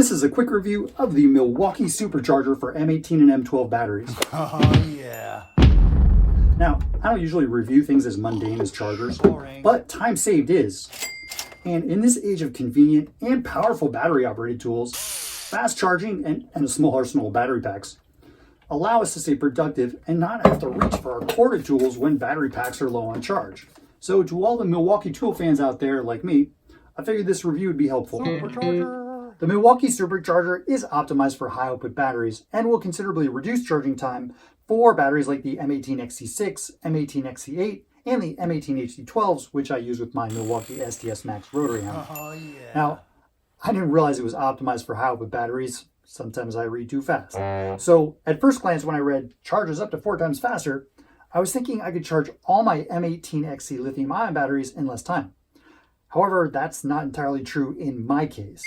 This is a quick review of the Milwaukee SUPERCharger for M18 and M12 batteries. Oh yeah. Now, I don't usually review things as mundane as chargers, but time saved is. And in this age of convenient and powerful battery operated tools, fast charging and a small arsenal of battery packs allow us to stay productive and not have to reach for our corded tools when battery packs are low on charge. So to all the Milwaukee tool fans out there like me, I figured this review would be helpful. SUPERCharger. The Milwaukee SUPERCharger is optimized for high output batteries and will considerably reduce charging time for batteries like the M18 XC6, M18 XC8, and the M18 HD12s, which I use with my Milwaukee SDS Max rotary hammer. Oh yeah. Now, I didn't realize it was optimized for high output batteries. Sometimes I read too fast. So at first glance, when I read charges up to 4 times faster, I was thinking I could charge all my M18 XC lithium-ion batteries in less time. However, that's not entirely true in my case.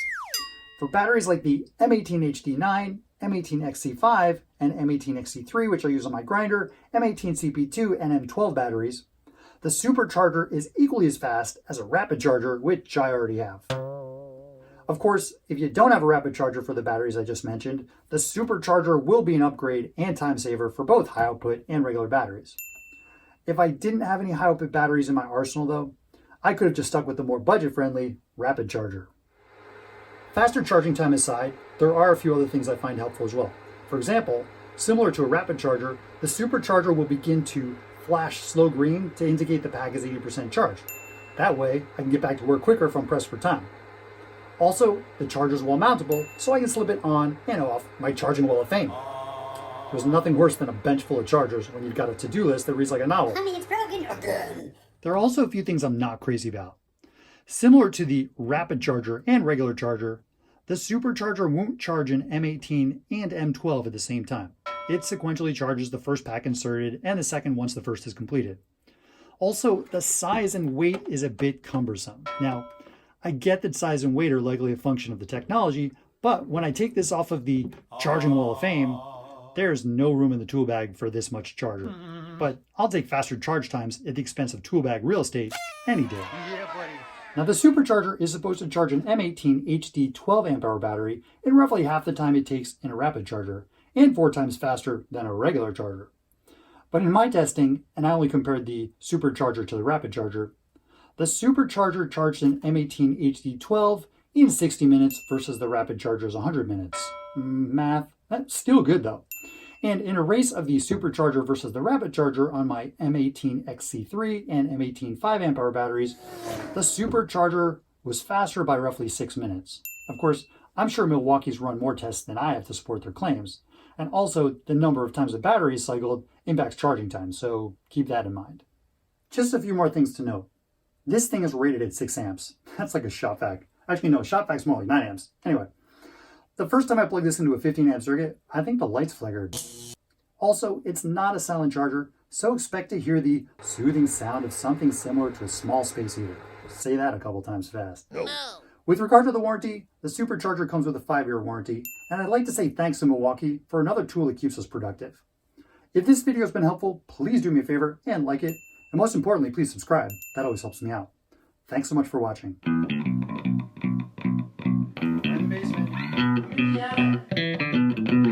For batteries like the M18 HD9, M18 XC5, and M18 XC3, which I use on my grinder, M18 CP2, and M12 batteries, the SUPERCharger is equally as fast as a rapid charger, which I already have. Of course, if you don't have a rapid charger for the batteries I just mentioned, the SUPERCharger will be an upgrade and time saver for both high output and regular batteries. If I didn't have any high output batteries in my arsenal though, I could have just stuck with the more budget-friendly rapid charger. Faster charging time aside, there are a few other things I find helpful as well. For example, similar to a rapid charger, the SUPERCharger will begin to flash slow green to indicate the pack is 80% charged. That way, I can get back to work quicker if I'm pressed for time. Also, the charger is wall mountable, so I can slip it on and off my charging wall of fame. There's nothing worse than a bench full of chargers when you've got a to-do list that reads like a novel. Honey, it's broken again. There are also a few things I'm not crazy about. Similar to the rapid charger and regular charger, the SUPERCharger won't charge an M18 and M12 at the same time. It sequentially charges the first pack inserted and the second once the first is completed. Also, the size and weight is a bit cumbersome. Now, I get that size and weight are likely a function of the technology, but when I take this off of the charging wall of fame, there's no room in the tool bag for this much charger. But I'll take faster charge times at the expense of tool bag real estate any day. Yeah, buddy. Now the SUPERCharger is supposed to charge an M18 HD12 amp hour battery in roughly half the time it takes in a rapid charger, and 4 times faster than a regular charger. But in my testing, and I only compared the SUPERCharger to the rapid charger, the SUPERCharger charged an M18 HD12 in 60 minutes versus the rapid charger's 100 minutes. Math, that's still good though. And in a race of the SUPERCharger versus the rapid charger on my M18 XC3 and M18 5 amp hour batteries, the SUPERCharger was faster by roughly 6 minutes. Of course, I'm sure Milwaukee's run more tests than I have to support their claims. And also, the number of times the battery is cycled impacts charging time, so keep that in mind. Just a few more things to note. This thing is rated at 6 amps. That's like a shop vac. Actually, no, shop vac's more like 9 amps. Anyway, the first time I plugged this into a 15 amp circuit, I think the lights flickered. Also, it's not a silent charger, so expect to hear the soothing sound of something similar to a small space heater. Say that a couple times fast. No. With regard to the warranty, the SUPERCharger comes with a 5-year warranty, and I'd like to say thanks to Milwaukee for another tool that keeps us productive. If this video has been helpful, please do me a favor and like it, and most importantly, please subscribe. That always helps me out. Thanks so much for watching. In the basement. Yeah.